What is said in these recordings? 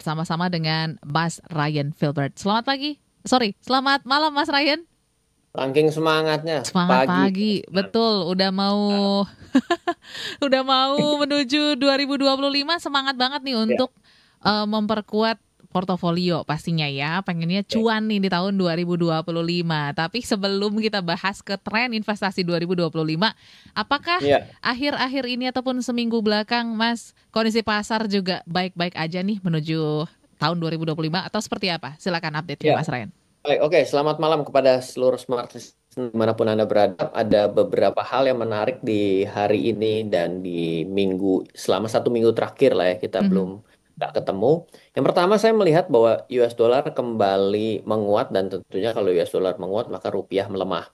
bersama-sama dengan Mas Ryan Filbert. Selamat pagi. Selamat malam Mas Ryan. Saking semangatnya Semangat pagi. pagi, betul. Udah mau menuju 2025. Semangat banget nih Ya, untuk memperkuat portofolio pastinya ya. Pengennya oke. cuan nih di tahun 2025. Tapi sebelum kita bahas ke tren investasi 2025, apakah Iya, akhir-akhir ini ataupun seminggu belakang Mas, kondisi pasar juga baik-baik aja nih menuju tahun 2025 atau seperti apa? Silakan update-nya iya. Mas Ryan. Baik, oke. Selamat malam kepada seluruh smart listener dimanapun Anda berada. Ada beberapa hal yang menarik di hari ini dan di selama 1 minggu terakhir lah ya, kita belum Mhm. nggak ketemu. Yang pertama saya melihat bahwa US dollar kembali menguat dan tentunya kalau US dollar menguat maka rupiah melemah.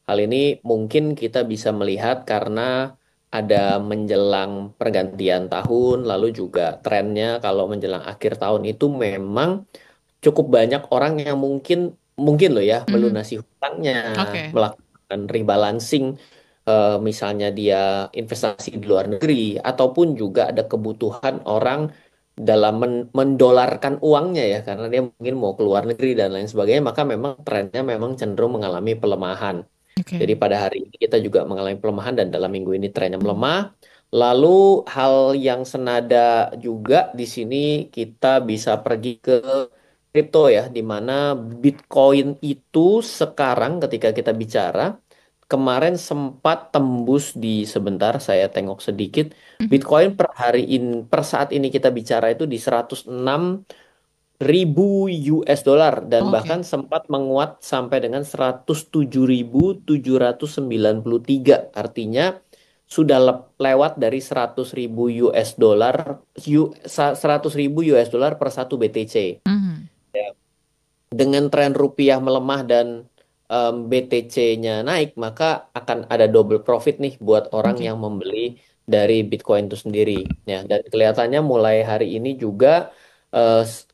Hal ini mungkin kita bisa melihat karena ada menjelang pergantian tahun, lalu juga trennya kalau menjelang akhir tahun itu memang cukup banyak orang yang mungkin mungkin loh ya Mhm. melunasi hutangnya, Oke. melakukan rebalancing, misalnya dia investasi di luar negeri, ataupun juga ada kebutuhan orang dalam mendolarkan uangnya ya, karena dia mungkin mau ke luar negeri dan lain sebagainya, maka memang trennya memang cenderung mengalami pelemahan. Oke. Jadi pada hari ini kita juga mengalami pelemahan dan dalam minggu ini trennya Mhm. melemah. Lalu hal yang senada juga di sini kita bisa pergi ke kripto ya, di mana Bitcoin itu sekarang ketika kita bicara kemarin sempat tembus di sebentar saya tengok sedikit Mhm. Bitcoin per saat ini kita bicara itu di 106.000 US dollar dan bahkan Oke. sempat menguat sampai dengan 107.793. Artinya sudah lewat dari 100.000 US dollar 100.000 US dollar per satu BTC. Mhm. Dengan tren rupiah melemah dan BTC-nya naik, maka akan ada double profit nih buat orang Oke. yang membeli dari Bitcoin itu sendiri. Ya, dan kelihatannya mulai hari ini juga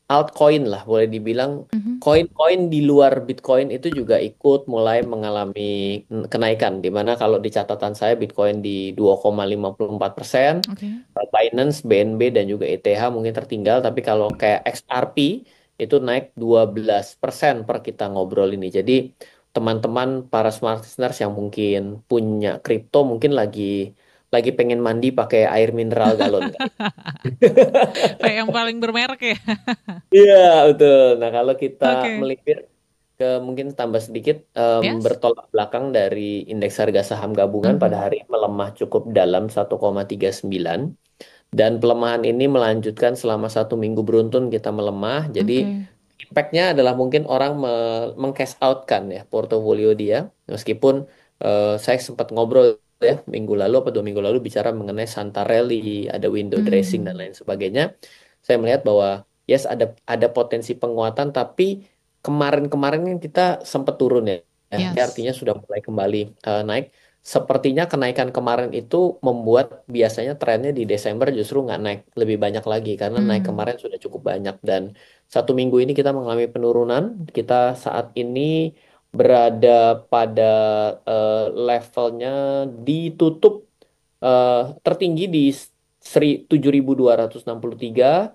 altcoin lah, boleh dibilang Mhm. koin-koin di luar Bitcoin itu juga ikut mulai mengalami kenaikan. Di mana kalau di catatan saya Bitcoin di 2,54%, Oke. Binance, BNB dan juga ETH mungkin tertinggal, tapi kalau kayak XRP itu naik 12% per kita ngobrol ini. Jadi teman-teman para smart listeners yang mungkin punya kripto mungkin lagi pengen mandi pakai air mineral galon kali. Kayak yang paling bermerek ya. Iya, betul. Nah, kalau kita Oke. melipir ke mungkin tambah sedikit Yes. bertolak belakang dari indeks harga saham gabungan pada Mhm. hari ini melemah cukup dalam 1,39. Dan pelemahan ini melanjutkan selama 1 minggu beruntun kita melemah. Jadi Oke. impact-nya adalah mungkin orang meng-cash out kan ya portofolio dia. Meskipun saya sempat ngobrol ya minggu lalu atau 2 minggu lalu bicara mengenai Santarelli, ada window dressing dan Mhm. lain sebagainya. Saya melihat bahwa yes ada potensi penguatan tapi kemarin-kemarin kan kita sempat turun ya. Ya, ini Yes. artinya sudah mulai kembali naik. Sepertinya kenaikan kemarin itu membuat biasanya trennya di Desember justru nggak naik lebih banyak lagi karena naik Mhm. kemarin sudah cukup banyak dan 1 minggu ini kita mengalami penurunan. Kita saat ini berada pada levelnya ditutup eh, tertinggi di 7.263,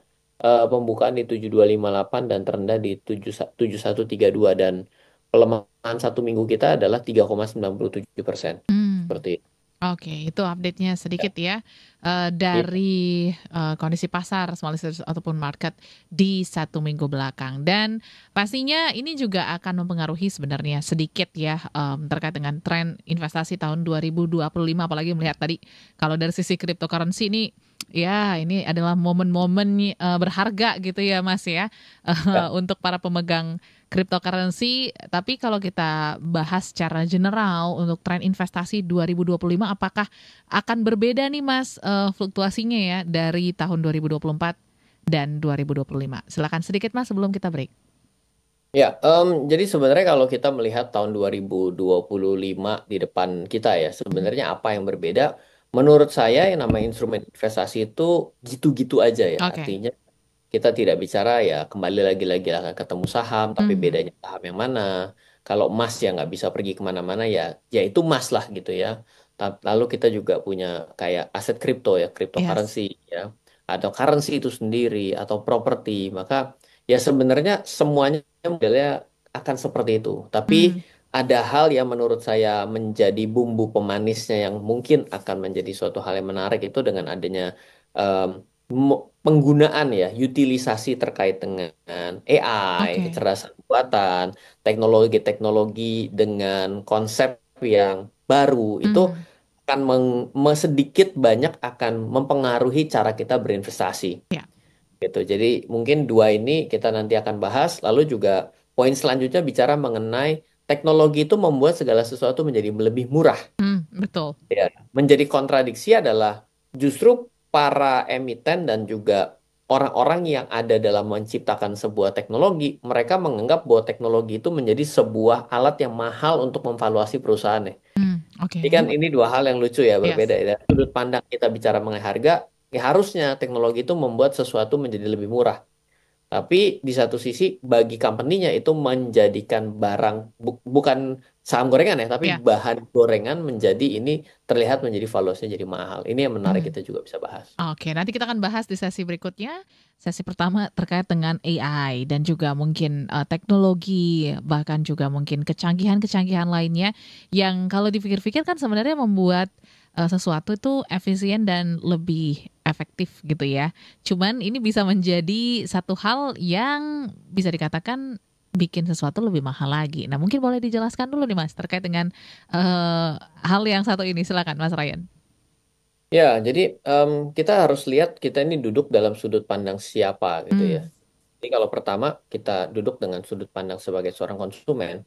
pembukaan di 7.258 dan terendah di 7.132 dan pelemahan 1 minggu kita adalah 3,97%. Hmm. Seperti itu. Oke, itu update-nya sedikit ya, Ya. dari, kondisi pasar small listed ataupun market di 1 minggu belakang. Dan pastinya ini juga akan mempengaruhi sebenarnya sedikit ya, terkait dengan tren investasi tahun 2025 apalagi melihat tadi kalau dari sisi cryptocurrency ini, ya ini adalah momen-momen, berharga gitu ya Mas ya, Ya. untuk para pemegang cryptocurrency. Tapi kalau kita bahas secara general untuk tren investasi 2025 apakah akan berbeda nih Mas, fluktuasinya ya dari tahun 2024 dan 2025? Silakan sedikit Mas sebelum kita break. Ya, jadi sebenarnya kalau kita melihat tahun 2025 di depan kita ya, Mhm. sebenarnya apa yang berbeda? Menurut saya yang namanya instrumen investasi itu gitu-gitu aja ya. Oke. Artinya kita tidak bicara ya kembali lagi-lagi lah ketemu saham, tapi Mhm. bedanya saham yang mana. Kalau emas ya nggak bisa pergi kemana-mana ya itu emas lah gitu ya. Lalu kita juga punya kayak aset kripto ya, Yes. cryptocurrency ya. atau currency itu sendiri atau properti, maka ya sebenarnya semuanya modelnya akan seperti itu. Tapi Hmm, ada hal yang menurut saya menjadi bumbu pemanisnya yang mungkin akan menjadi suatu hal yang menarik itu dengan adanya em, penggunaan ya, utilisasi terkait dengan AI, oke. kecerdasan buatan, teknologi-teknologi dengan konsep yang baru itu Mhm. akan sedikit banyak akan mempengaruhi cara kita berinvestasi Ya. gitu. Jadi mungkin dua ini kita nanti akan bahas. Lalu juga poin selanjutnya bicara mengenai teknologi itu membuat segala sesuatu menjadi lebih murah. Betul. Ya, menjadi kontradiksi adalah justru para emiten dan juga orang-orang yang ada dalam menciptakan sebuah teknologi, mereka menganggap bahwa teknologi itu menjadi sebuah alat yang mahal untuk memvaluasi perusahaannya. Jadi kan Oke. ini dua hal yang lucu ya, berbeda Yes. ya. Sudut pandang kita bicara mengenai harga, ya harusnya teknologi itu membuat sesuatu menjadi lebih murah. Tapi di satu sisi bagi company-nya itu menjadikan barang bukan saham gorengan ya, tapi Ya. bahan gorengan menjadi ini terlihat menjadi valuasinya jadi mahal. Ini yang menarik Mhm. kita juga bisa bahas. Oke, nanti kita akan bahas di sesi berikutnya. Sesi pertama terkait dengan AI dan juga mungkin teknologi, bahkan juga mungkin kecanggihan-kecanggihan lainnya yang kalau dipikir-pikir kan sebenarnya membuat sesuatu itu efisien dan lebih efektif gitu ya. Cuman ini bisa menjadi satu hal yang bisa dikatakan bikin sesuatu lebih mahal lagi. Nah, mungkin boleh dijelaskan dulu nih Mas terkait dengan hal yang satu ini. Silakan Mas Ryan. Ya, jadi kita harus lihat kita ini duduk dalam sudut pandang siapa gitu ya. Hmm, Jadi kalau pertama kita duduk dengan sudut pandang sebagai seorang konsumen,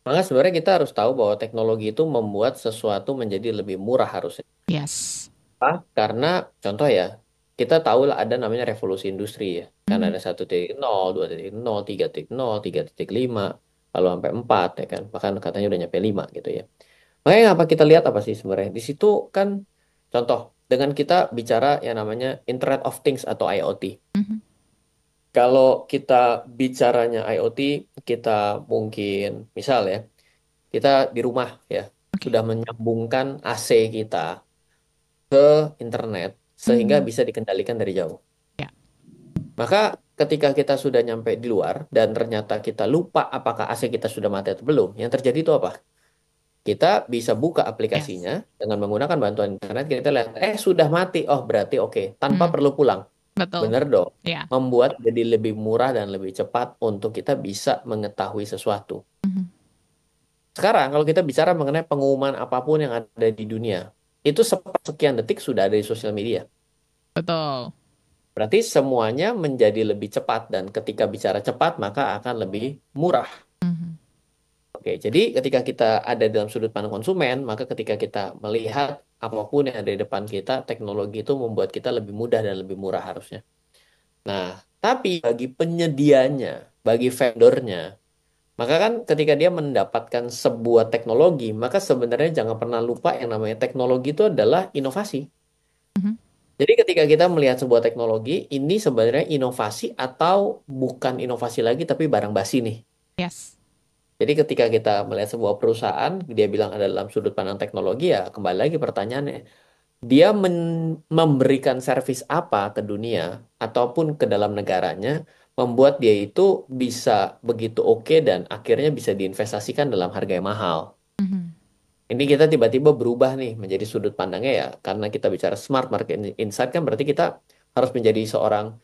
maka sebenarnya kita harus tahu bahwa teknologi itu membuat sesuatu menjadi lebih murah harusnya. yes. Karena contoh ya, kita tahu lah ada namanya revolusi industri ya. Kan Mhm. ada 1.0, 2.0, 3.0, 3.5, lalu sampai 4 ya kan. Bahkan katanya udah nyampe 5 gitu ya. Makanya apa kita lihat apa sih sebenarnya? Di situ kan contoh dengan kita bicara yang namanya Internet of Things atau IoT. Mhm. Kalau kita bicaranya IoT, kita mungkin misal ya, kita di rumah ya, Oke. sudah menyambungkan AC kita internet sehingga Mhm. bisa dikendalikan dari jauh. Ya. Maka ketika kita sudah nyampe di luar dan ternyata kita lupa apakah AC kita sudah mati atau belum, yang terjadi itu apa? Kita bisa buka Yes. aplikasinya dengan menggunakan bantuan internet, kita lihat, sudah mati, oh berarti oke, tanpa Mhm. perlu pulang. Betul. Bener dong. Ya. Membuat jadi lebih murah dan lebih cepat untuk kita bisa mengetahui sesuatu. Mhm. Sekarang kalau kita bicara mengenai pengumuman apapun yang ada di dunia, itu sekian detik sudah ada di sosial media. Betul. Berarti semuanya menjadi lebih cepat dan ketika bicara cepat maka akan lebih murah. Mhm. Oke, jadi ketika kita ada dalam sudut pandang konsumen, maka ketika kita melihat apapun yang ada di depan kita, teknologi itu membuat kita lebih mudah dan lebih murah harusnya. Nah, tapi bagi penyedianya, bagi vendornya, maka kan ketika dia mendapatkan sebuah teknologi, maka sebenarnya jangan pernah lupa yang namanya teknologi itu adalah inovasi. Mhm. Jadi ketika kita melihat sebuah teknologi, ini sebenarnya inovasi atau bukan inovasi lagi, tapi barang basi nih. Yes. Jadi ketika kita melihat sebuah perusahaan, dia bilang ada dalam sudut pandang teknologi, ya kembali lagi pertanyaannya, dia memberikan servis apa ke dunia ataupun ke dalam negaranya, membuat dia itu bisa begitu oke dan akhirnya bisa diinvestasikan dalam harga yang mahal. Mhm. Ini kita tiba-tiba berubah nih menjadi sudut pandangnya ya, karena kita bicara smart market insight kan berarti kita harus menjadi seorang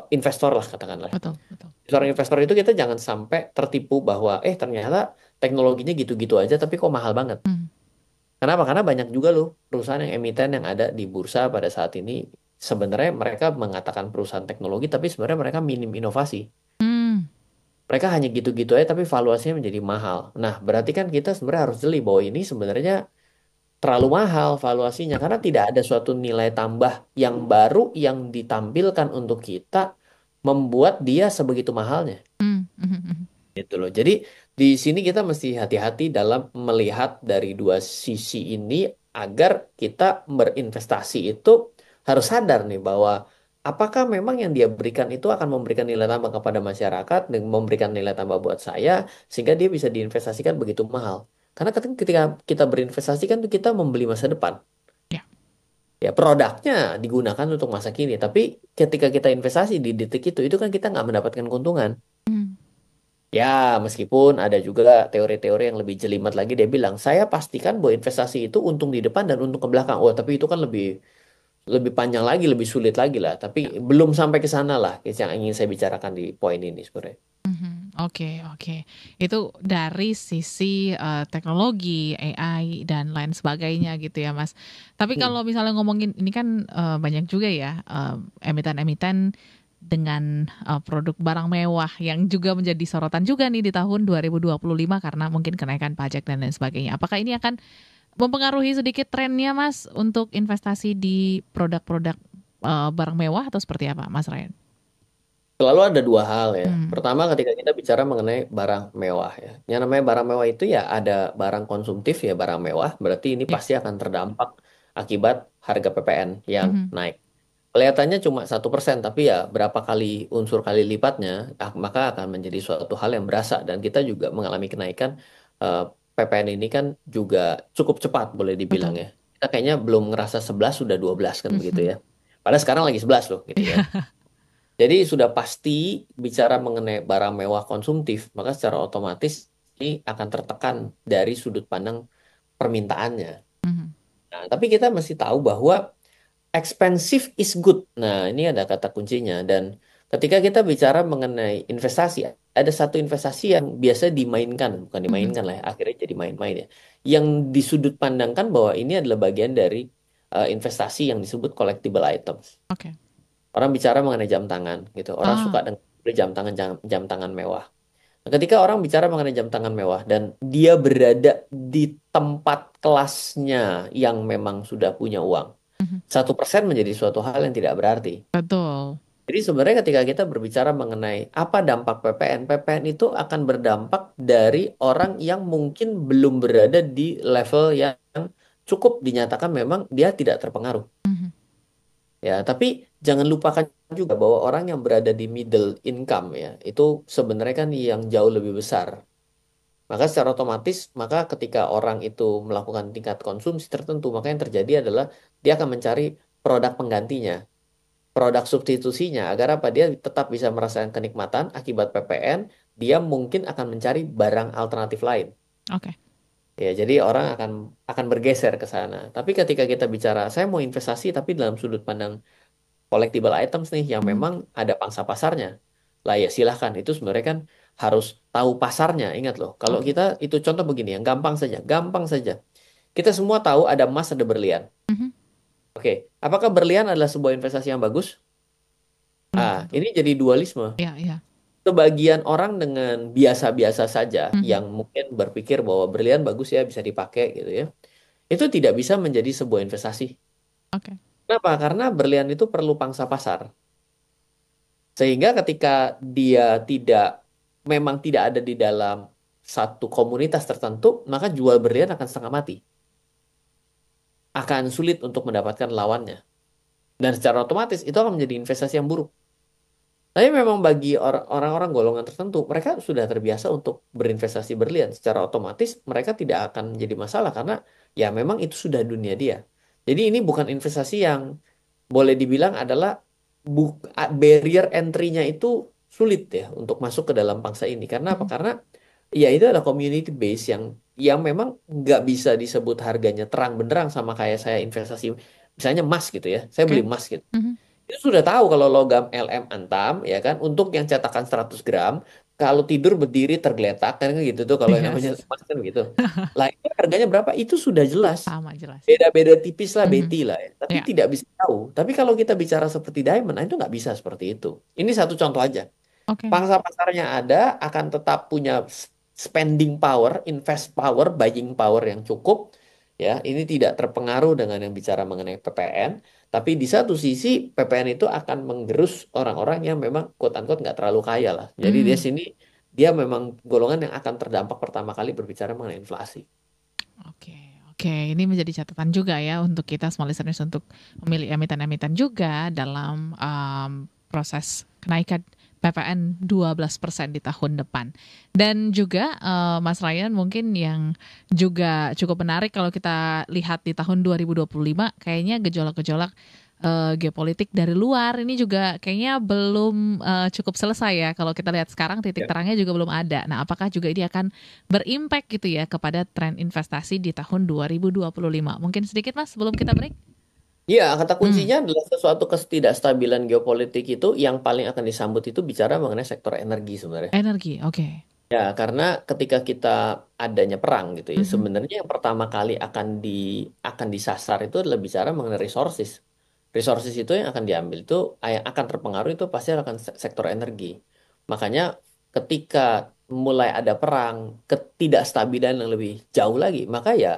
investor lah katakanlah. Betul, betul. Seorang investor itu kita jangan sampai tertipu bahwa ternyata teknologinya gitu-gitu aja tapi kok mahal banget. Mhm. Kenapa? Karena banyak juga loh perusahaan yang emiten yang ada di bursa pada saat ini sebenarnya mereka mengatakan perusahaan teknologi tapi sebenarnya mereka minim inovasi. Mmm. Mereka hanya gitu-gitu aja tapi valuasinya menjadi mahal. Nah, berarti kan kita sebenarnya harus jeli bahwa ini sebenarnya terlalu mahal valuasinya karena tidak ada suatu nilai tambah yang baru yang ditampilkan untuk kita membuat dia sebegitu mahalnya. Mhm, mhm, mhm. Gitu loh. Jadi di sini kita mesti hati-hati dalam melihat dari dua sisi ini agar kita berinvestasi itu harus sadar nih bahwa apakah memang yang dia berikan itu akan memberikan nilai tambah kepada masyarakat dan memberikan nilai tambah buat saya sehingga dia bisa diinvestasikan begitu mahal. Karena ketika kita berinvestasi kan kita membeli masa depan. Ya. Ya produknya digunakan untuk masa kini, tapi ketika kita investasi di detik itu kan kita nggak mendapatkan keuntungan. Hmm. Ya, meskipun ada juga teori-teori yang lebih jelimet lagi, dia bilang, saya pastikan bahwa investasi itu untung di depan dan untung ke belakang. Oh, tapi itu kan lebih lebih panjang lagi, lebih sulit lagi lah. Tapi belum sampai ke sana lah, yang ingin saya bicarakan di poin ini sebenarnya. Mhm, oke oke. Itu dari sisi, teknologi, AI, dan lain sebagainya gitu ya, Mas. Tapi Hmm. kalau misalnya ngomongin ini kan, banyak juga ya, emiten-emiten dengan, produk barang mewah yang juga menjadi sorotan juga nih di tahun 2025 karena mungkin kenaikan pajak dan lain sebagainya. Apakah ini akan mempengaruhi sedikit trennya, Mas, untuk investasi di produk-produk, barang mewah atau seperti apa, Mas Ryan? Selalu ada dua hal ya. Hmm, Pertama, ketika kita bicara mengenai barang mewah ya. Yang namanya barang mewah itu ya ada barang konsumtif ya, barang mewah. Berarti ini ya. pasti akan terdampak akibat harga PPN yang Mhm, naik. Kelihatannya cuma 1%, tapi ya berapa kali unsur kali lipatnya, maka akan menjadi suatu hal yang berasa. Dan kita juga mengalami kenaikan eh, PPN ini kan juga cukup cepat boleh dibilang betul. ya. Kita kayaknya belum ngerasa 11 sudah 12 kan begitu Mhm. ya. Padahal sekarang lagi 11 loh gitu ya. Jadi sudah pasti bicara mengenai barang mewah konsumtif, maka secara otomatis ini akan tertekan dari sudut pandang permintaannya. Mhm. Nah, tapi kita mesti tahu bahwa expensive is good. Nah, ini ada kata kuncinya. Dan ketika kita bicara mengenai investasi, ada satu investasi yang biasa dimainkan, bukan Mhm. dimainkan lah, ya, akhirnya jadi main-main ya. Yang disudut pandangkan bahwa ini adalah bagian dari investasi yang disebut collectible items. Oke. Orang bicara mengenai jam tangan gitu. Orang suka Ah, dengan beli jam tangan mewah. Nah, ketika orang bicara mengenai jam tangan mewah dan dia berada di tempat kelasnya yang memang sudah punya uang, mhm, 1% menjadi suatu hal yang tidak berarti. betul. Jadi sebenarnya ketika kita berbicara mengenai apa dampak PPN, PPN itu akan berdampak dari orang yang mungkin belum berada di level yang cukup dinyatakan memang dia tidak terpengaruh. Mhm, Ya, tapi jangan lupakan juga bahwa orang yang berada di middle income ya, itu sebenarnya kan yang jauh lebih besar. Maka secara otomatis, maka ketika orang itu melakukan tingkat konsumsi tertentu, maka yang terjadi adalah dia akan mencari produk penggantinya, produk substitusinya, agar apa dia tetap bisa merasakan kenikmatan akibat PPN, dia mungkin akan mencari barang alternatif lain. oke. Ya, jadi orang akan bergeser ke sana. Tapi ketika kita bicara, saya mau investasi tapi dalam sudut pandang collectible items nih yang Mhm, memang ada pangsa pasarnya. Lah ya silahkan, itu sebenarnya kan harus tahu pasarnya. Ingat loh, kalau oke. kita itu contoh begini yang gampang saja, gampang saja. Kita semua tahu ada emas, ada berlian. Mhm, Oke, apakah berlian adalah sebuah investasi yang bagus? belum Ah, tentu. ini jadi dualisme. Iya iya. Sebagian orang dengan biasa-biasa saja Mhm, yang mungkin berpikir bahwa berlian bagus ya bisa dipakai gitu ya. Itu tidak bisa menjadi sebuah investasi. oke. Kenapa? Karena berlian itu perlu pangsa pasar. Sehingga ketika dia tidak memang tidak ada di dalam satu komunitas tertentu, maka jual berlian akan setengah mati. Akan sulit untuk mendapatkan lawannya. Dan secara otomatis itu akan menjadi investasi yang buruk. Tapi memang bagi orang-orang golongan tertentu, mereka sudah terbiasa untuk berinvestasi berlian. Secara otomatis mereka tidak akan menjadi masalah karena ya memang itu sudah dunia dia. Jadi ini bukan investasi yang boleh dibilang adalah barrier entry-nya itu sulit ya untuk masuk ke dalam pangsa ini. Karena apa? Mhm, Karena ya itu adalah community base yang memang nggak bisa disebut harganya terang benderang sama kayak saya investasi misalnya emas gitu ya. Saya beli oke. emas gitu. Mhm, Itu sudah tahu kalau logam LM Antam ya kan untuk yang cetakan 100 gram kalau tidur berdiri tergeletak kan gitu tuh kalau yang namanya yes. emas kan gitu. Lah itu harganya berapa? Itu sudah jelas. Sama jelas. Beda-beda tipis lah, Mhm, Betty lah ya. Tapi ya. tidak bisa tahu. Tapi kalau kita bicara seperti diamond, nah itu nggak bisa seperti itu. Ini satu contoh aja. Oke. Pangsa pasarnya ada, akan tetap punya spending power, invest power, buying power yang cukup. Ya, ini tidak terpengaruh dengan yang bicara mengenai PPN. Tapi di satu sisi, PPN itu akan menggerus orang-orang yang memang quote-unquote nggak terlalu kaya lah. Jadi dia Mhm, sini, dia memang golongan yang akan terdampak pertama kali berbicara mengenai inflasi. oke oke. Ini menjadi catatan juga ya untuk kita small listeners untuk memilih emiten-emiten juga dalam, proses kenaikan PPN 12% di tahun depan. Dan juga Mas Ryan mungkin yang juga cukup menarik kalau kita lihat di tahun 2025 kayaknya gejolak-gejolak geopolitik dari luar ini juga kayaknya belum cukup selesai ya. Kalau kita lihat sekarang titik Ya. terangnya juga belum ada. Nah, apakah juga ini akan berimpact gitu ya kepada tren investasi di tahun 2025? Mungkin sedikit Mas sebelum kita break. Iya, kata Hmm, kuncinya adalah sesuatu ketidakstabilan geopolitik itu yang paling akan disambut itu bicara mengenai sektor energi sebenarnya. energi, oke. Ya, karena ketika kita adanya perang gitu ya, Mhm, sebenarnya yang pertama kali akan disasar itu adalah bicara mengenai resources. Resources itu yang akan diambil itu yang akan terpengaruh itu pasti akan sektor energi. Makanya ketika mulai ada perang, ketidakstabilan yang lebih jauh lagi, maka ya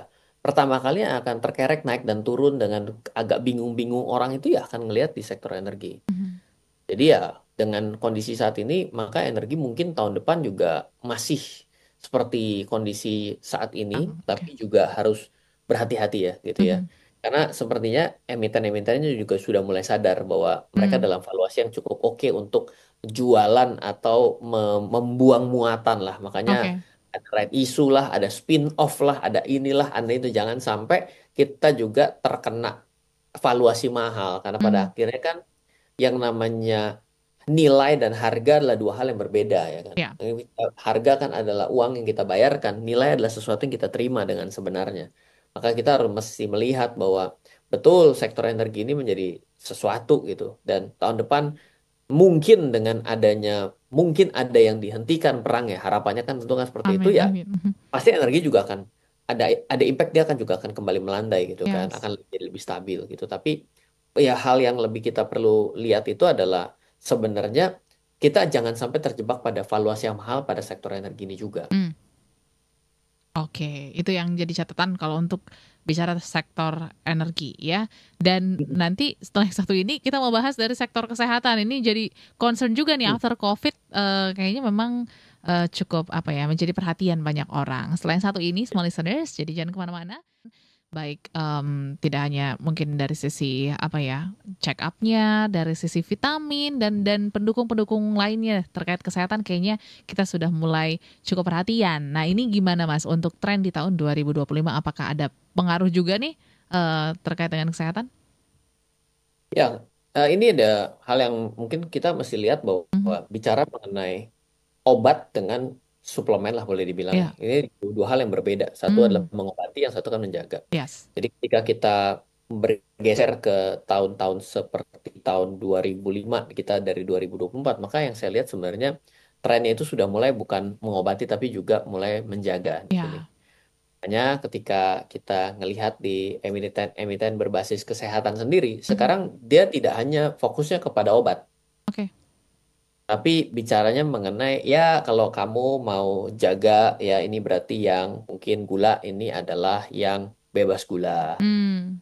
pertama kali yang akan terkerek naik dan turun dengan agak bingung-bingung orang itu ya akan ngelihat di sektor energi. mhm. Jadi ya dengan kondisi saat ini maka energi mungkin tahun depan juga masih seperti kondisi saat ini, Oke. tapi juga harus berhati-hati ya gitu ya. Mhm. Karena sepertinya emiten-emitennya juga sudah mulai sadar bahwa mereka Hmm, dalam valuasi yang cukup oke untuk jualan atau membuang muatan lah. Makanya oke. ada right issue lah, ada spin-off lah, ada inilah, ada itu. Jangan sampai kita juga terkena valuasi mahal. Karena pada Mhm. akhirnya kan yang namanya nilai dan harga adalah dua hal yang berbeda ya kan. Ya. Harga kan adalah uang yang kita bayarkan, nilai adalah sesuatu yang kita terima dengan sebenarnya. Maka kita harus mesti melihat bahwa betul sektor energi ini menjadi sesuatu gitu. Dan tahun depan mungkin dengan adanya mungkin ada yang dihentikan perang ya. Harapannya kan tentu kan seperti itu Amin ya. amin. Mhm. Pasti energi juga akan ada impact, dia akan juga akan kembali melandai gitu kan, Yes. akan jadi lebih stabil gitu. Tapi ya hal yang lebih kita perlu lihat itu adalah sebenarnya kita jangan sampai terjebak pada valuasi yang mahal pada sektor energi ini juga. Mmm, oke. Itu yang jadi catatan kalau untuk bicara sektor energi ya. Dan nanti setelah yang satu ini kita mau bahas dari sektor kesehatan. Ini jadi concern juga nih after Covid, kayaknya memang, cukup apa ya, menjadi perhatian banyak orang. Selain satu ini small listeners, jadi jangan kemana mana. Baik, tidak hanya mungkin dari sisi apa ya, check up-nya, dari sisi vitamin dan pendukung-pendukung lainnya terkait kesehatan kayaknya kita sudah mulai cukup perhatian. Nah, ini gimana Mas untuk tren di tahun 2025 apakah ada pengaruh juga nih, terkait dengan kesehatan? Ya, ini ada hal yang mungkin kita mesti lihat bahwa Mhm, bicara mengenai obat dengan suplemen lah boleh dibilang ya. iya, Ini dua hal yang berbeda. Satu adalah mmm, mengobati, yang satu kan menjaga. yes, Jadi ketika kita bergeser ke tahun-tahun seperti tahun 2005, kita dari 2024, maka yang saya lihat sebenarnya trennya itu sudah mulai bukan mengobati tapi juga mulai menjaga di sini. ya, Hanya ketika kita ngelihat di emiten-emiten berbasis kesehatan sendiri, mhm, sekarang dia tidak hanya fokusnya kepada obat, oke, tapi bicaranya mengenai ya kalau kamu mau jaga ya ini berarti yang mungkin gula ini adalah yang bebas gula. mmm,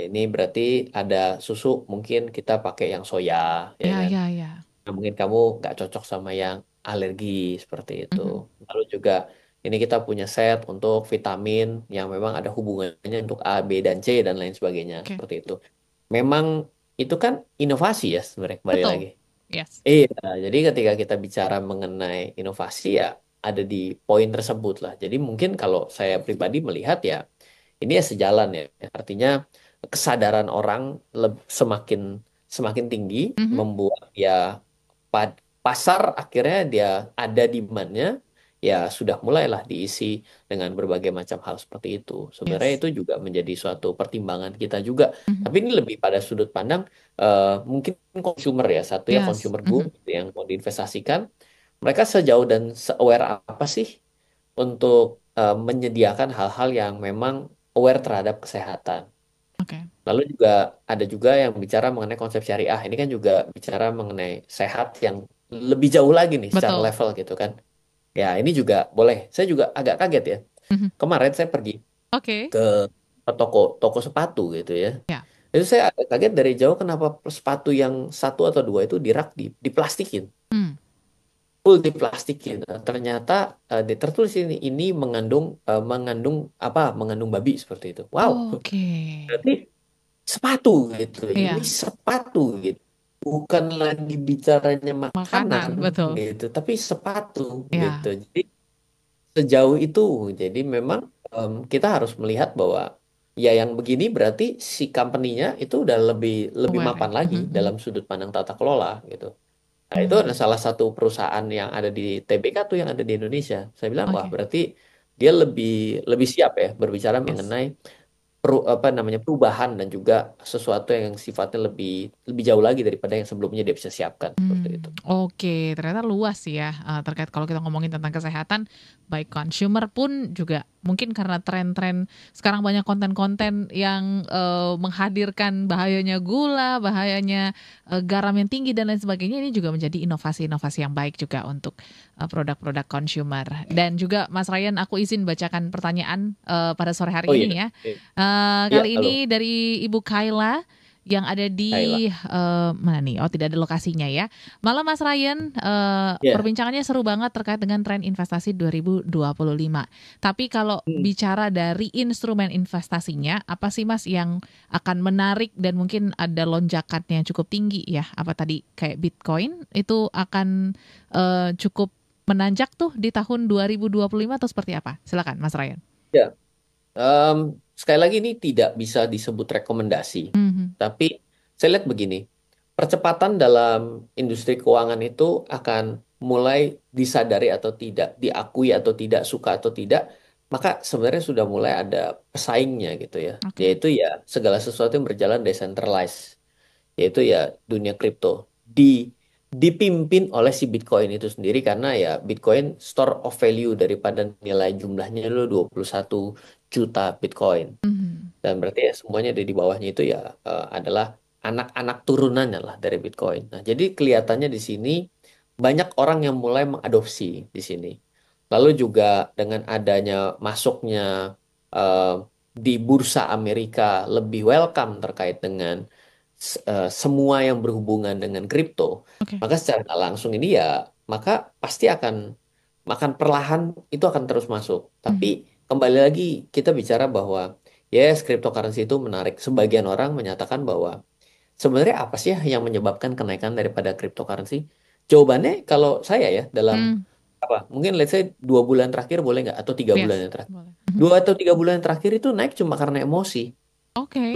Ini berarti ada susu mungkin kita pakai yang soya ya ya kan. ya ya, Nah, mungkin kamu nggak cocok sama yang alergi seperti itu. mhm, Lalu juga ini kita punya set untuk vitamin yang memang ada hubungannya untuk A, B, dan C dan lain sebagainya oke, seperti itu. Memang itu kan inovasi ya sebenarnya kembali betul, lagi. yes, Iya, jadi ketika kita bicara mengenai inovasi ya ada di poin tersebut lah. Jadi mungkin kalau saya pribadi melihat ya ini ya sejalan ya. Artinya kesadaran orang semakin semakin tinggi mhm, membuat ya pasar akhirnya dia ada demand-nya ya sudah mulailah diisi dengan berbagai macam hal seperti itu. Sebenarnya yes, itu juga menjadi suatu pertimbangan kita juga. mhm, Tapi ini lebih pada sudut pandang mungkin consumer ya, satu ya yes, consumer good mhm, gitu yang mau diinvestasikan. Mereka sejauh dan se-aware apa sih untuk menyediakan hal-hal yang memang aware terhadap kesehatan. oke, Lalu juga ada juga yang bicara mengenai konsep syariah. Ini kan juga bicara mengenai sehat yang lebih jauh lagi nih secara betul, level gitu kan. Ya ini juga boleh. Saya juga agak kaget ya. mhm, Kemarin saya pergi oke, ke toko toko sepatu gitu ya. ya, Itu saya agak kaget dari jauh kenapa sepatu yang satu atau dua itu diplastikin. mmm. Full diplastikin. Ternyata tertulis ini mengandung apa? Mengandung babi seperti itu. Wow. Oke. Berarti sepatu gitu. Ini Iya, sepatu gitu. bukan lagi bicaranya Makanan, makanan betul. gitu, tapi sepatu gitu. Ya, Jadi sejauh itu, jadi memang kita harus melihat bahwa ya yang begini berarti si company-nya itu udah lebih lebih aware ya. mapan lagi Mhm, mhm. dalam sudut pandang tata kelola gitu. Nah, itu Hmm, adalah salah satu perusahaan yang ada di TBK tuh yang ada di Indonesia. Saya bilang, wah oke, berarti dia lebih lebih siap ya berbicara yes. mengenai apa namanya perubahan dan juga sesuatu yang sifatnya lebih lebih jauh lagi daripada yang sebelumnya dia bisa siapkan seperti itu. Oke, ternyata luas sih ya, terkait kalau kita ngomongin tentang kesehatan, baik consumer pun juga mungkin karena tren-tren sekarang banyak konten-konten yang, menghadirkan bahayanya gula, bahayanya, garam yang tinggi dan lain sebagainya, ini juga menjadi inovasi-inovasi yang baik juga untuk, produk-produk consumer. Dan juga Mas Ryan, aku izin bacakan pertanyaan, pada sore Oh hari iya, ini ya. iya, iya, Kali halo, ini dari Ibu Kaila yang ada Kayla. di, mana nih? Oh, tidak ada lokasinya ya. Malam Mas Ryan, Ya, perbincangannya seru banget terkait dengan tren investasi 2025. Tapi kalau hmm, bicara dari instrumen investasinya, apa sih Mas yang akan menarik dan mungkin ada lonjakannya yang cukup tinggi ya? Apa tadi kayak Bitcoin itu akan, cukup menanjak tuh di tahun 2025 atau seperti apa? Silakan Mas Ryan. ya. Em, Sekali lagi ini tidak bisa disebut rekomendasi, Mhm, tapi saya lihat begini, percepatan dalam industri keuangan itu akan mulai disadari atau tidak, diakui atau tidak, suka atau tidak, maka sebenarnya sudah mulai ada pesaingnya gitu ya, oke. yaitu ya segala sesuatu yang berjalan decentralized, yaitu ya dunia kripto di dipimpin oleh si Bitcoin itu sendiri karena ya Bitcoin store of value daripada nilai jumlahnya itu 21 juta Bitcoin. Mhm, Dan berarti ya semuanya ada di bawahnya itu ya adalah anak-anak turunannya lah dari Bitcoin. Nah, jadi kelihatannya di sini banyak orang yang mulai mengadopsi di sini. Lalu juga dengan adanya masuknya eh, di bursa Amerika lebih welcome terkait dengan semua yang berhubungan dengan kripto, oke. maka secara nggak langsung ini ya maka pasti akan makan perlahan itu akan terus masuk. Tapi Mhm, kembali lagi kita bicara bahwa yes, cryptocurrency itu menarik. Sebagian orang menyatakan bahwa sebenarnya apa sih yang menyebabkan kenaikan daripada cryptocurrency? Jawabannya kalau saya ya dalam mhm, apa? Mungkin let's say 2 bulan terakhir boleh nggak? Atau 3 bulan yes, yang terakhir? boleh. 2 atau 3 bulan yang terakhir itu naik cuma karena emosi.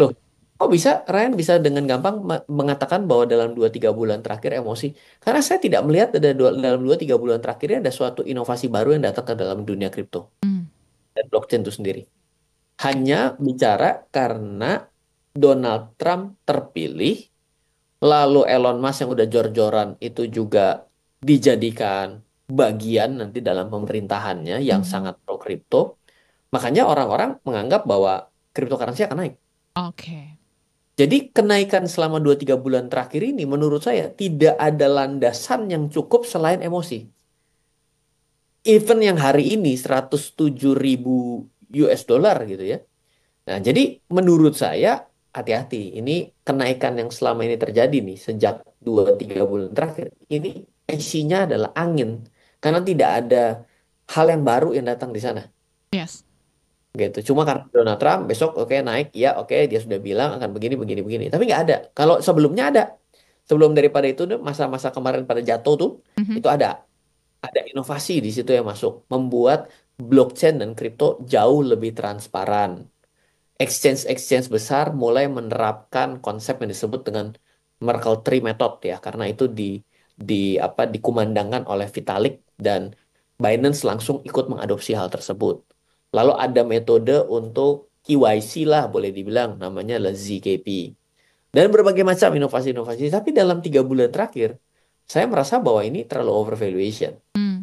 Loh, Oke. kok bisa Ryan bisa dengan gampang mengatakan bahwa dalam 2 3 bulan terakhir emosi? Karena saya tidak melihat dalam 2 3 bulan terakhir ini ada suatu inovasi baru yang datang ke dalam dunia kripto Mmm, dan blockchain itu sendiri. oke. Hanya bicara karena Donald Trump terpilih, lalu Elon Musk yang udah jor-joran itu juga dijadikan bagian nanti dalam pemerintahannya yang Mhm, sangat pro kripto. Makanya orang-orang menganggap bahwa cryptocurrency akan naik. oke. Jadi kenaikan selama 2 3 bulan terakhir ini menurut saya tidak ada landasan yang cukup selain emosi. Even yang hari ini 107.000 US dollar gitu ya. Nah, jadi menurut saya hati-hati. Ini kenaikan yang selama ini terjadi nih sejak 2 3 bulan terakhir. Ini isinya adalah angin. Karena tidak ada hal yang baru yang datang di sana. Yes. Gitu. Cuma karena Donald Trump besok oke naik, ya oke dia sudah bilang akan begini begini begini. Tapi nggak ada. Kalau sebelumnya ada, sebelum daripada itu tuh, masa-masa kemarin pada jatuh tuh Mhm, itu ada inovasi di situ yang masuk, membuat blockchain dan kripto jauh lebih transparan. Exchange-exchange besar mulai menerapkan konsep yang disebut dengan Merkle Tree Method ya, karena itu di apa dikumandangkan oleh Vitalik dan Binance langsung ikut mengadopsi hal tersebut. Lalu ada metode untuk KYC lah boleh dibilang namanya lah ZKP. Dan berbagai macam inovasi-inovasi. Tapi dalam 3 bulan terakhir, saya merasa bahwa ini terlalu overvaluation. mmm,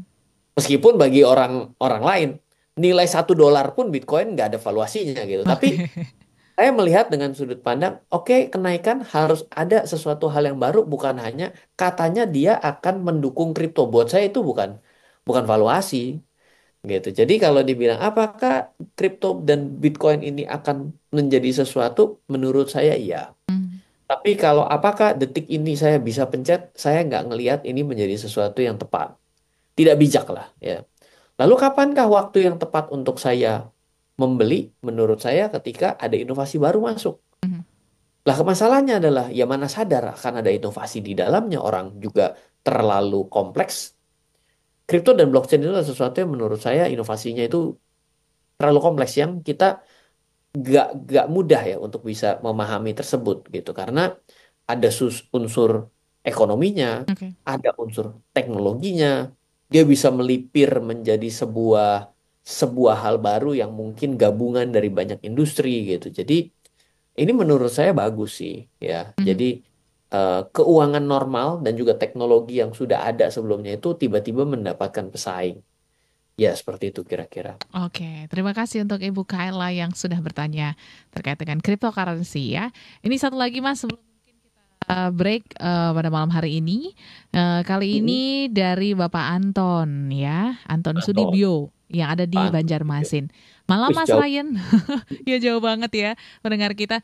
Meskipun bagi orang lain, nilai 1 dolar pun Bitcoin nggak ada valuasinya gitu. Tapi oke. saya melihat dengan sudut pandang, oke, kenaikan harus ada sesuatu hal yang baru, bukan hanya katanya dia akan mendukung kripto. Buat saya itu bukan bukan valuasi gitu. Jadi kalau dibilang apakah kripto dan Bitcoin ini akan menjadi sesuatu, menurut saya iya. Mmm, Tapi kalau apakah detik ini saya bisa pencet, saya nggak ngelihat ini menjadi sesuatu yang tepat. Tidak bijak lah ya. Lalu kapankah waktu yang tepat untuk saya membeli? Menurut saya ketika ada inovasi baru masuk. mhm, Lah masalahnya adalah ya mana sadar akan ada inovasi di dalamnya, orang juga terlalu kompleks. Kripto dan blockchain itu adalah sesuatu yang menurut saya inovasinya itu terlalu kompleks yang kita gak mudah ya untuk bisa memahami tersebut gitu, karena ada unsur ekonominya, Oke. ada unsur teknologinya, dia bisa melipir menjadi sebuah sebuah hal baru yang mungkin gabungan dari banyak industri gitu. Jadi ini menurut saya bagus sih ya. Mhm. Jadi keuangan normal dan juga teknologi yang sudah ada sebelumnya itu tiba-tiba mendapatkan pesaing. Ya, seperti itu kira-kira. Oke, terima kasih untuk Ibu Kaila yang sudah bertanya terkait dengan cryptocurrency ya. Ini satu lagi Mas sebelum break pada malam hari ini. Kali Mm-mm. ini dari Bapak Anton ya, Anton Anton, Sudibyo yang ada di Anton. Banjarmasin. Malam Wih, Mas jauh. Ryan, ya jauh banget ya pendengar kita.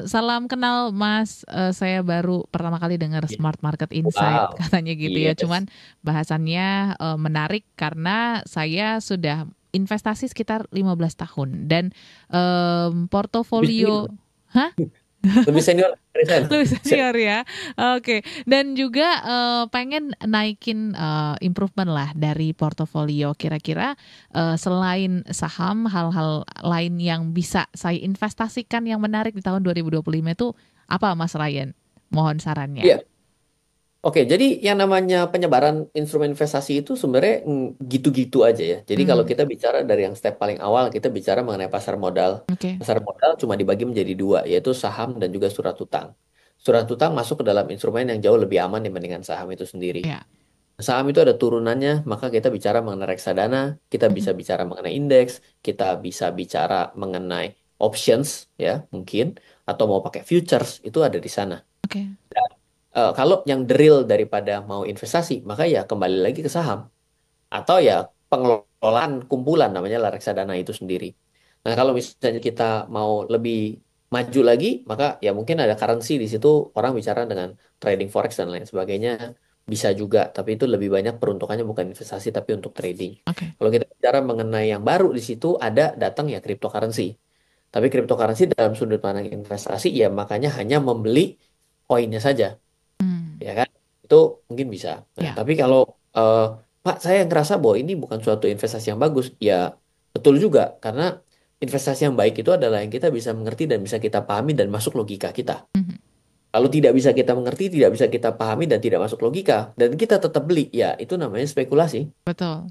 Salam kenal Mas. Saya baru pertama kali dengar Smart Market Insight Wow. katanya gitu ya. Yes. Cuman bahasannya menarik karena saya sudah investasi sekitar 15 tahun dan Lebih portofolio. senior. Hah? Lebih senior dari saya. Lebih senior ya. Oke. Dan juga pengen naikin improvement lah dari portofolio. Kira-kira selain saham, hal-hal lain yang bisa saya investasikan yang menarik di tahun 2025 itu apa Mas Ryan? Mohon sarannya. Iya. Oke, jadi yang namanya penyebaran instrumen investasi itu sebenarnya gitu-gitu aja ya. Jadi kalau Hmm, kita bicara dari yang step paling awal, kita bicara mengenai pasar modal. oke. Pasar modal cuma dibagi menjadi dua, yaitu saham dan juga surat utang. Surat utang masuk ke dalam instrumen yang jauh lebih aman dibandingkan saham itu sendiri. Ya. Saham itu ada turunannya, maka kita bicara mengenai reksadana, kita Mhm. bisa bicara mengenai indeks, kita bisa bicara mengenai options ya mungkin, atau mau pakai futures itu ada di sana. Oke. Kalau yang the real daripada mau investasi, maka ya kembali lagi ke saham atau ya pengelolaan kumpulan namanya lah reksadana itu sendiri. Nah, kalau misalnya kita mau lebih maju lagi, maka ya mungkin ada currency di situ, orang bicara dengan trading forex dan lain sebagainya bisa juga, tapi itu lebih banyak peruntukannya bukan investasi tapi untuk trading. Oke. Kalau kita bicara mengenai yang baru di situ ada datang ya cryptocurrency. Tapi cryptocurrency dalam sudut pandang investasi ya makanya hanya membeli koinnya saja, Hmm, ya kan? Itu mungkin bisa. Nah, ya. tapi kalau eh, Pak, saya ngerasa bahwa ini bukan suatu investasi yang bagus, ya betul juga, karena investasi yang baik itu adalah yang kita bisa mengerti dan bisa kita pahami dan masuk logika kita. Mhm. Kalau tidak bisa kita mengerti, tidak bisa kita pahami dan tidak masuk logika, dan kita tetap beli, ya itu namanya spekulasi. Betul.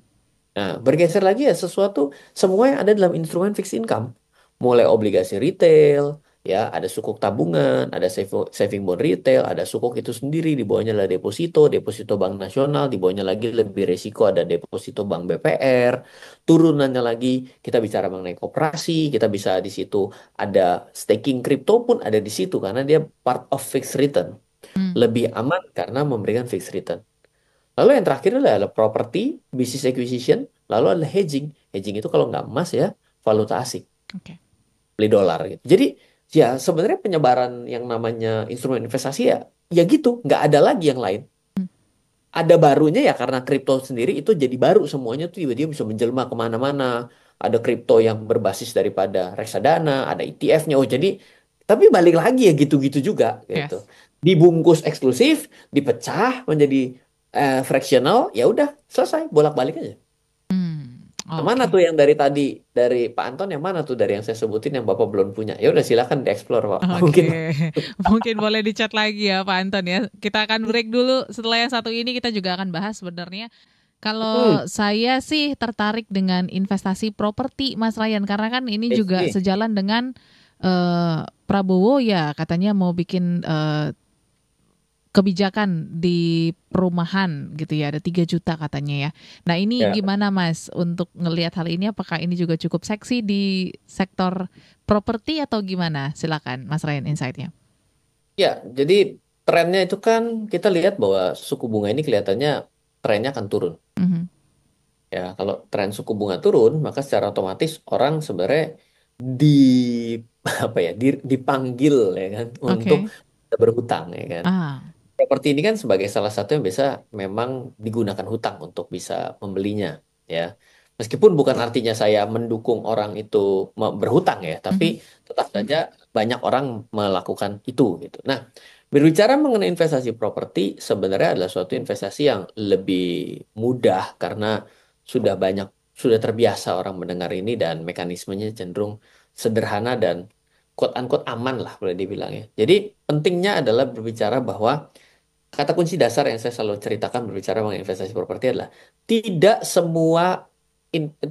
Nah, bergeser lagi ya sesuatu, semua yang ada dalam instrumen fixed income, mulai obligasi retail, ya ada sukuk tabungan, ada saving bond retail, ada sukuk itu sendiri, di bawahnya ada deposito, deposito bank nasional, di bawahnya lagi lebih resiko ada deposito bank BPR, turunannya lagi kita bicara mengenai koperasi, kita bisa di situ ada staking crypto pun ada di situ karena dia part of fixed return, Hmm, lebih aman karena memberikan fixed return. Lalu yang terakhir adalah property, business acquisition, lalu adalah hedging. Hedging itu kalau nggak emas ya, valuta asing, oke. beli dolar gitu. Jadi ya sebenarnya penyebaran yang namanya instrumen investasi ya gitu, nggak ada lagi yang lain. Hmm, Ada barunya ya karena kripto sendiri itu jadi baru semuanya tuh tiba-tiba bisa menjelma kemana-mana. Ada kripto yang berbasis daripada reksadana, ada ETF-nya. Oh jadi, tapi balik lagi ya gitu-gitu juga gitu. yes. Dibungkus eksklusif, dipecah menjadi fractional, ya udah selesai bolak-balik aja. Hmm, Yang mana tuh oke. yang dari tadi dari Pak Anton, yang mana tuh dari yang saya sebutin yang Bapak belum punya? Ya udah silakan dieksplor Pak. Mungkin. Oke, mungkin boleh dicat lagi ya Pak Anton ya. Kita akan break dulu. Setelah yang satu ini kita juga akan bahas sebenarnya. Hmm, Kalau saya sih tertarik dengan investasi properti Mas Ryan karena kan ini I juga see. sejalan dengan Prabowo ya katanya mau bikin kebijakan di perumahan gitu ya, ada 3 juta katanya ya. Nah ini Ya, gimana Mas untuk ngelihat hal ini apakah ini juga cukup seksi di sektor properti atau gimana? Silakan Mas Ryan insight-nya. ya. Jadi trennya itu kan kita lihat bahwa suku bunga ini kelihatannya trennya akan turun. Mhm. Ya, kalau tren suku bunga turun, maka secara otomatis orang sebenarnya di apa ya, dipanggil ya kan untuk Oke. berhutang ya kan. Ah. Properti ini kan sebagai salah satu yang biasa memang digunakan hutang untuk bisa membelinya ya. Meskipun bukan artinya saya mendukung orang itu berhutang ya, tapi Mhm. tetap saja banyak orang melakukan itu gitu. Nah, berbicara mengenai investasi properti sebenarnya adalah suatu investasi yang lebih mudah karena sudah terbiasa orang mendengar ini dan mekanismenya cenderung sederhana dan quote unquote aman lah boleh dibilang ya. Jadi pentingnya adalah berbicara bahwa kata kunci dasar yang saya selalu ceritakan berbicara mengenai investasi properti adalah tidak semua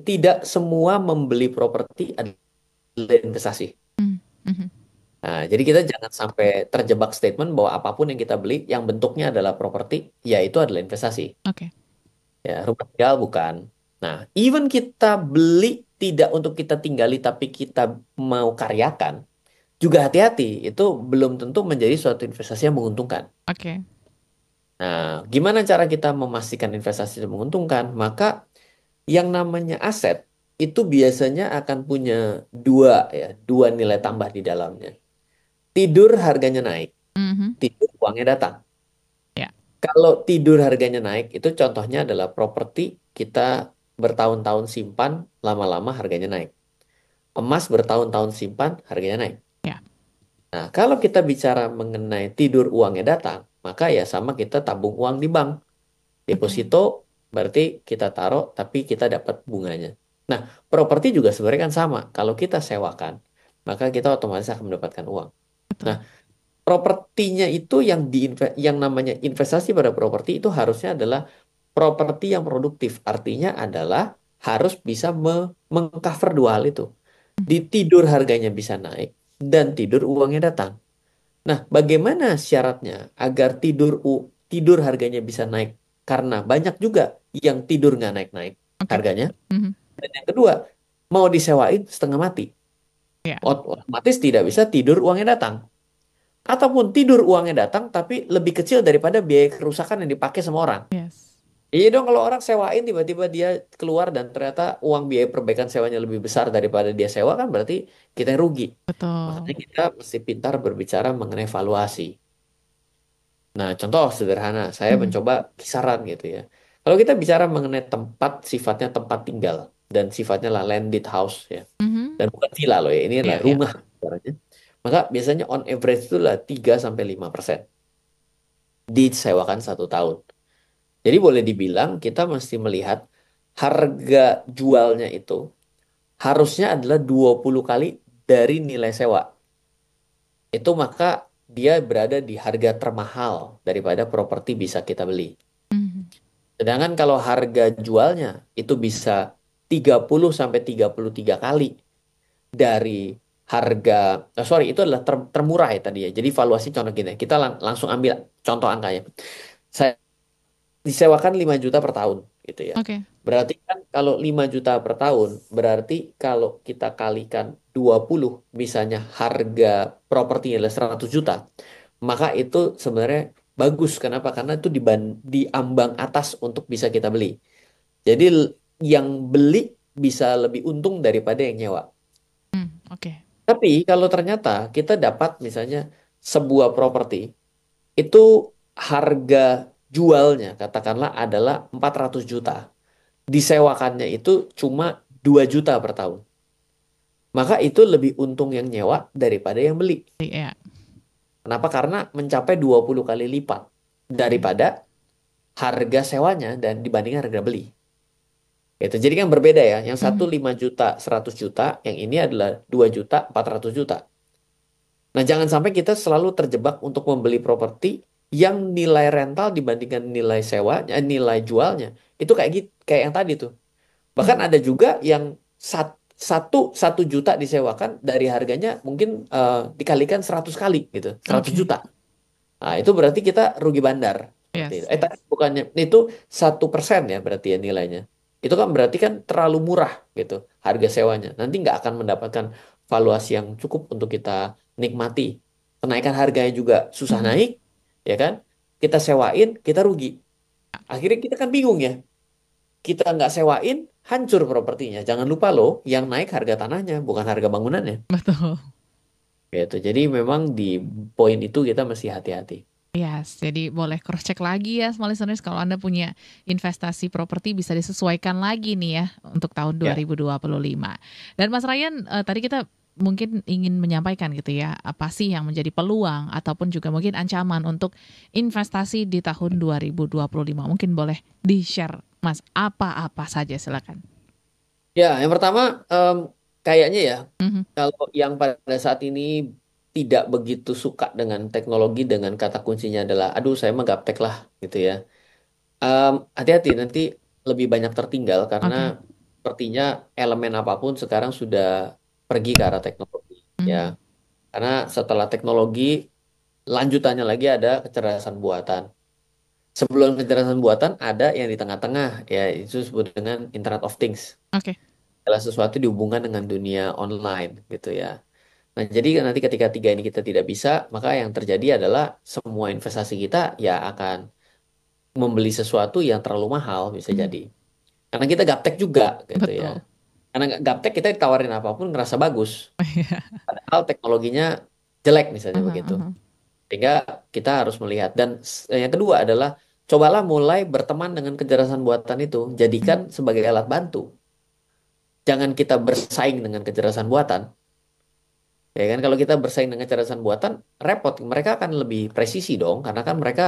tidak semua membeli properti adalah investasi. Mm, mhm. Nah, jadi kita jangan sampai terjebak statement bahwa apapun yang kita beli yang bentuknya adalah properti, ya itu adalah investasi. Oke. Ya, rumah tinggal bukan. Nah, even kita beli tidak untuk kita tinggali tapi kita mau karyakan, juga hati-hati, itu belum tentu menjadi suatu investasi yang menguntungkan. Oke. Nah, gimana cara kita memastikan investasi itu menguntungkan? Maka yang namanya aset itu biasanya akan punya dua nilai tambah di dalamnya. Tidur harganya naik, Mhm. tidur uangnya datang. Ya. Kalau tidur harganya naik, itu contohnya adalah properti kita bertahun-tahun simpan, lama-lama harganya naik. Emas bertahun-tahun simpan, harganya naik. Ya. Nah, kalau kita bicara mengenai tidur uangnya datang, maka ya sama kita tabung uang di bank. Oke. Deposito berarti kita taruh tapi kita dapat bunganya. Nah, properti juga sebenarnya kan sama. Kalau kita sewakan, maka kita otomatis akan mendapatkan uang. Nah, Betul. propertinya itu yang namanya investasi pada properti itu harusnya adalah properti yang produktif. Artinya adalah harus bisa mengcover dua hal itu. Di tidur harganya bisa naik dan tidur uangnya datang. Nah, bagaimana syaratnya agar tidur harganya bisa naik? Karena banyak juga yang tidur nggak naik-naik Oke. harganya. Mhm. Dan yang kedua, mau disewain setengah mati. Ya. Otomatis tidak bisa tidur uangnya datang. Ataupun tidur uangnya datang tapi lebih kecil daripada biaya kerusakan yang dipakai sama orang. Yes. Iya dong kalau orang sewain tiba-tiba dia keluar dan ternyata uang biaya perbaikan sewanya lebih besar daripada dia sewa kan berarti kita yang rugi. Betul. Makanya kita mesti pintar berbicara mengenai valuasi. Nah, contoh sederhana, saya Mhm. mencoba kisaran gitu ya. Kalau kita bicara mengenai tempat, sifatnya tempat tinggal dan sifatnya lah landed house ya. Mhm. Dan bukan villa loh ya, ini adalah Iya, iya. rumah ibaratnya. Maka biasanya on average itu lah 3-5% disewakan 1 tahun. Jadi boleh dibilang kita mesti melihat harga jualnya itu harusnya adalah 20 kali dari nilai sewa. Itu maka dia berada di harga termahal daripada properti bisa kita beli. Mhm. Sedangkan kalau harga jualnya itu bisa 30 sampai 33 kali dari harga, sorry itu adalah termurah ya tadi ya. Jadi valuasi contoh gini, kita langsung ambil contoh angkanya. Saya disewakan 5 juta per tahun gitu ya. Oke. Berarti kan kalau 5 juta per tahun, berarti kalau kita kalikan 20 misalnya harga propertinya adalah 100 juta, maka itu sebenarnya bagus. Kenapa? Karena itu di ambang atas untuk bisa kita beli. Jadi yang beli bisa lebih untung daripada yang nyewa. Oke. Tapi kalau ternyata kita dapat misalnya sebuah properti itu harga jualnya katakanlah adalah 400 juta. Disewakannya itu cuma 2 juta per tahun. Maka itu lebih untung yang nyewa daripada yang beli. Iya. Kenapa? Karena mencapai 20 kali lipat Mhm. daripada harga sewanya dan dibandingkan harga beli. Itu jadi kan berbeda ya. Yang satu Mhm. 5 juta 100 juta, yang ini adalah 2 juta 400 juta. Nah, jangan sampai kita selalu terjebak untuk membeli properti yang nilai rental dibandingkan nilai sewa, nilai jualnya. Itu kayak gitu, kayak yang tadi tuh. Bahkan Mhm. ada juga yang satu juta disewakan dari harganya mungkin dikalikan 100 kali gitu, 100 Oke. juta. Nah, itu berarti kita rugi bandar. Seperti itu. Yes, Tapi yes. bukannya itu 1% ya berarti ya nilainya. Itu kan berarti kan terlalu murah gitu harga sewanya. Nanti nggak akan mendapatkan valuasi yang cukup untuk kita nikmati. Kenaikan harganya juga susah Mhm. naik, ya kan? Kita sewain, kita rugi. Akhirnya kita kan bingung ya. Kita nggak sewain, hancur propertinya. Jangan lupa loh, yang naik harga tanahnya, bukan harga bangunannya. Betul. Gitu. Jadi memang di poin itu kita mesti hati-hati. Yes, jadi boleh cross check lagi ya small listeners kalau Anda punya investasi properti bisa disesuaikan lagi nih ya untuk tahun Ya. 2025. Dan Mas Ryan tadi kita mungkin ingin menyampaikan gitu ya, apa sih yang menjadi peluang ataupun juga mungkin ancaman untuk investasi di tahun 2025? Mungkin boleh di-share, Mas, apa-apa saja silakan. Ya, yang pertama kayaknya ya Mhm, kalau yang pada saat ini tidak begitu suka dengan teknologi dengan kata kuncinya adalah, aduh saya mah gaptek lah gitu ya. Hati-hati nanti lebih banyak tertinggal karena oke. sepertinya elemen apapun sekarang sudah pergi ke arah teknologi ya. Mhm, Karena setelah teknologi lanjutannya lagi ada kecerdasan buatan. Sebelum kecerdasan buatan ada yang di tengah-tengah ya itu disebut dengan Internet of Things. oke. Adalah sesuatu dihubungkan dengan dunia online gitu ya. Nah, jadi nanti ketika tiga ini kita tidak bisa, maka yang terjadi adalah semua investasi kita ya akan membeli sesuatu yang terlalu mahal bisa Mhm, jadi. Karena kita gaptek juga gitu ya. betul. Karena gaptek kita ditawarin apapun ngerasa bagus. Padahal teknologinya jelek misalnya Aha, begitu. aha. Sehingga kita harus melihat. Dan yang kedua adalah cobalah mulai berteman dengan kecerdasan buatan itu. Mhm, Jadikan sebagai alat bantu. Jangan kita bersaing dengan kecerdasan buatan. Ya kan kalau kita bersaing dengan kecerdasan buatan repot. Mereka akan lebih presisi dong. Karena kan mereka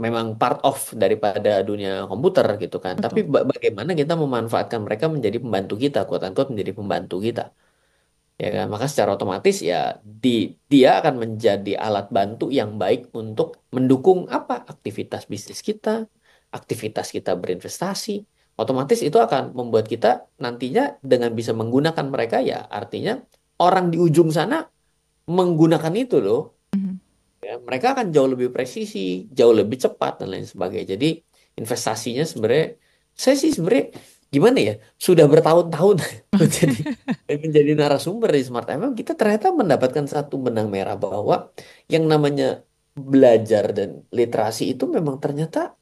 memang part of daripada dunia komputer gitu kan. Tapi betul. bagaimana kita memanfaatkan mereka menjadi pembantu kita, quote unquote menjadi pembantu kita. Ya kan? Maka secara otomatis ya di dia akan menjadi alat bantu yang baik untuk mendukung apa? Aktivitas bisnis kita, aktivitas kita berinvestasi. Otomatis itu akan membuat kita nantinya dengan bisa menggunakan mereka ya artinya orang di ujung sana menggunakan itu loh. Mhm. Ya, mereka akan jauh lebih presisi, jauh lebih cepat dan lain sebagainya. Jadi investasinya sebenarnya saya sih sebenarnya gimana ya sudah bertahun-tahun menjadi menjadi narasumber di Smart FM kita ternyata mendapatkan satu benang merah bahwa yang namanya belajar dan literasi itu memang ternyata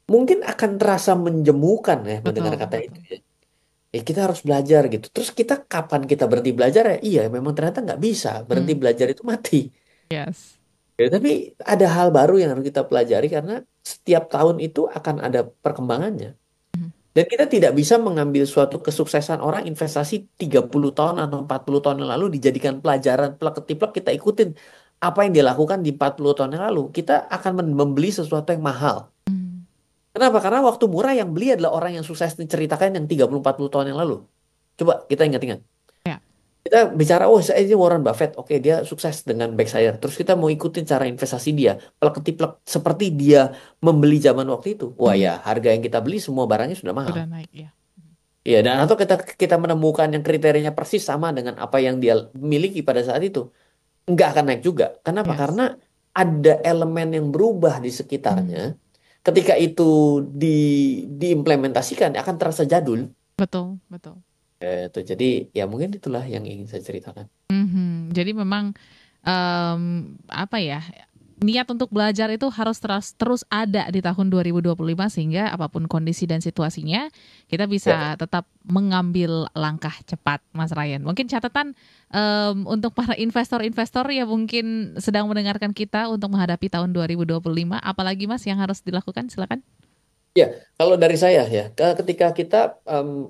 mungkin akan terasa menjemukan ya mendengar Betul, kata itu betul. ya. Kita harus belajar gitu. Terus kita kapan kita berhenti belajar ya? Iya, memang ternyata nggak bisa berhenti Mmm, belajar itu mati. yes. Ya, tapi ada hal baru yang harus kita pelajari karena setiap tahun itu akan ada perkembangannya. Mhm, Dan kita tidak bisa mengambil suatu kesuksesan orang investasi 30 tahun atau 40 tahun yang lalu dijadikan pelajaran plek ketiplek kita ikutin apa yang dia lakukan di 40 tahun yang lalu. Kita akan membeli sesuatu yang mahal. mmm, Kenapa? Karena waktu murah yang beli adalah orang yang sukses diceritakan yang 30-40 tahun yang lalu. Coba kita ingat-ingat. ya, Kita bicara, oh saya ini Warren Buffett, oke dia sukses dengan Berkshire. Terus kita mau ikutin cara investasi dia, plek ketiplek seperti dia membeli zaman waktu itu. Wah mhm, ya, harga yang kita beli semua barangnya sudah mahal. udah naik ya. Iya, dan atau kita kita menemukan yang kriterianya persis sama dengan apa yang dia miliki pada saat itu, nggak akan naik juga. Kenapa? Yes. Karena ada elemen yang berubah di sekitarnya. Mmm, Ketika itu di diimplementasikan, akan terasa jadul. betul, betul. Itu jadi ya mungkin itulah yang ingin saya ceritakan. Mhm, jadi memang, apa ya, niat untuk belajar itu harus terus ada di tahun 2025 sehingga apapun kondisi dan situasinya, kita Ya. bisa tetap mengambil langkah cepat, Mas Ryan. Mungkin catatan, untuk para investor-investor yang mungkin sedang mendengarkan kita untuk menghadapi tahun 2025, apalagi Mas yang harus dilakukan? Silakan. Ya, kalau dari saya ya, ketika kita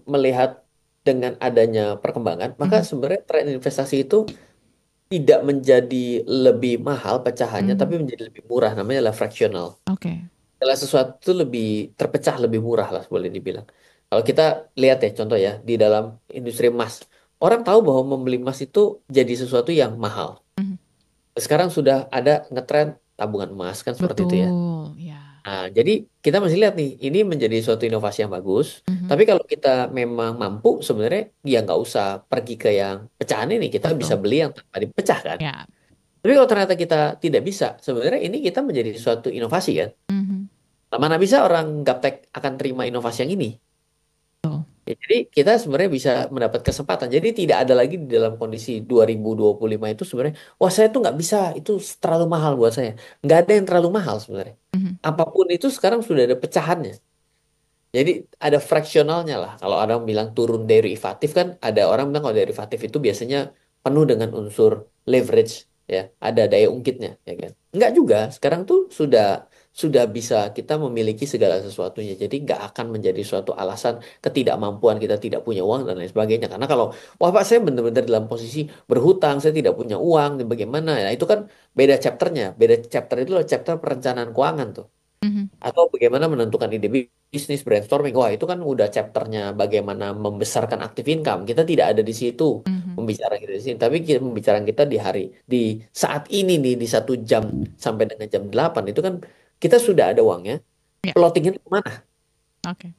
melihat dengan adanya perkembangan, maka Mhm, sebenarnya tren investasi itu tidak menjadi lebih mahal pecahannya, tapi mmm, menjadi lebih murah. Namanya adalah fractional. oke. Adalah sesuatu lebih terpecah, lebih murah lah, boleh dibilang. Kalau kita lihat ya, contoh ya, di dalam industri emas, orang tahu bahwa membeli emas itu jadi sesuatu yang mahal. Mhm, Sekarang sudah ada ngetren tabungan emas kan seperti itu ya. betul, ya. Nah, jadi kita masih lihat nih, ini menjadi suatu inovasi yang bagus. Mhm, Tapi kalau kita memang mampu, sebenarnya ya nggak usah pergi ke yang pecahan ini. Kita bisa betul, beli yang tanpa dipecah kan. ya. Tapi kalau ternyata kita tidak bisa, sebenarnya ini kita menjadi suatu inovasi kan. Mhm, Nah, mana bisa orang gaptek akan terima inovasi yang ini. betul. Ya, jadi kita sebenarnya bisa mendapat kesempatan. Jadi tidak ada lagi di dalam kondisi 2025 itu sebenarnya, wah saya tuh nggak bisa, itu terlalu mahal buat saya. Nggak ada yang terlalu mahal sebenarnya. Mhm, Apapun itu sekarang sudah ada pecahannya. Jadi ada fraksionalnya lah. Kalau orang bilang turun derivatif kan, ada orang bilang kalau derivatif itu biasanya penuh dengan unsur leverage, ya, ada daya ungkitnya, ya kan? Enggak juga. Sekarang tuh sudah sudah bisa kita memiliki segala sesuatunya. Jadi nggak akan menjadi suatu alasan ketidakmampuan kita tidak punya uang dan lain sebagainya. Karena kalau, wah Pak saya benar-benar dalam posisi berhutang, saya tidak punya uang, dan bagaimana? Nah itu kan beda chapternya. Beda chapter itu loh chapter perencanaan keuangan tuh. Mhm. Atau bagaimana menentukan ide bisnis, brainstorming. Wah, itu kan udah chapternya bagaimana membesarkan active income. Kita tidak ada di situ Mhm. membicarakan kita di sini. Tapi kita membicarakan kita di saat ini nih, di 1 jam sampai dengan jam 8. Itu kan kita sudah ada uangnya. Ya, Plottingnya itu kemana? oke.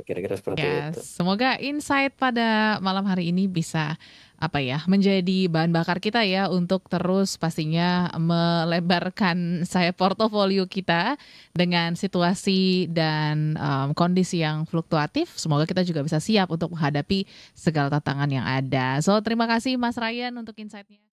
Kira-kira seperti Ya, itu. semoga insight pada malam hari ini bisa apa ya, menjadi bahan bakar kita ya untuk terus pastinya melebarkan sayap portofolio kita dengan situasi dan kondisi yang fluktuatif. Semoga kita juga bisa siap untuk menghadapi segala tantangan yang ada. So, terima kasih Mas Ryan untuk insight-nya.